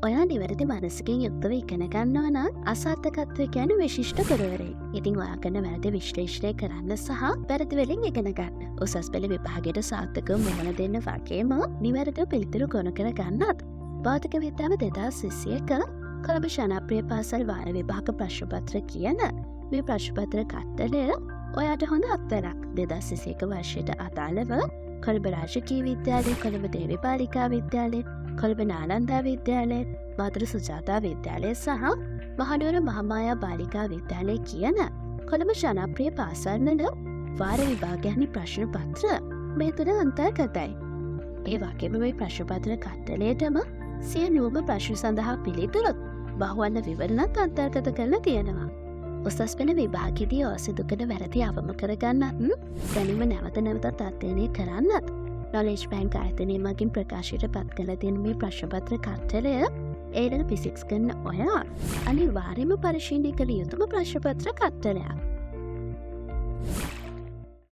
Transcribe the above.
ඔයා නිවැරදි මනසකින් යුක්තව ඉගෙන ගන්නවා නම් අසාර්ථකත්වය කියන්නේ විශිෂ්ට පුරවරේ. ඉතින් ඔයා කරන වැරදි විශ්ලේෂණය කරන්න සහ වැරදි වලින් ඉගෙන ගන්න. උසස් පෙළ විභාගයට සාර්ථකව මුහුණ දෙන්න වගේම නිවැරදිව පිළිතුරු ගොනු කර ගන්නත්. භෞතික විද්‍යාව 2021 කොළඹ ජනප්‍රිය පාසල් වාර විභාග ප්‍රශ්න පත්‍ර කියන මේ ප්‍රශ්න පත්‍ර කට්ටලය ඔයාට හොඳ අත්වැරක්. 2021 වර්ෂයට අදාළව කොළඹ රාජකීය විද්‍යාලය, කොළඹ දේවී බාලිකා විද්‍යාලය, කොළඹ නාලන්දා විද්‍යාලය, මාතර සුජාතා විද්‍යාලය සහ මහනුවර මහාමායා බාලිකා විද්‍යාලය කියන කොළඹ ජනප්‍රිය පාසල්වල වාර විභාගයන්හි ප්‍රශ්න පත්‍ර මේ තුන අන්තර්ගතයි. ඒ වගේම මේ ප්‍රශ්න පත්‍ර කට්ටලයටම සිය නියම ප්‍රශ්න සඳහා පිළිතුරුත් බහුවර්ණ විවරණත් අන්තර්ගත කරලා තියෙනවා. උසස් පෙළ විභාගයේදී ඔය සිදු කරන වැරදි අවම කරගන්නත් දැනීම නැවත නැවතත් අධ්‍යයනය කරන්නත් නොලෙජ් බැංක් ආයතනය මගින් ප්‍රකාශයට පත් කළ තියෙන මේ ප්‍රශ්න පත්‍ර කට්ටලය A-level ෆිසික්ස් කරන ඔයා අනිවාර්යයෙන්ම පරිශීලනය කළ යුතුම ප්‍රශ්න පත්‍ර කට්ටලයක්.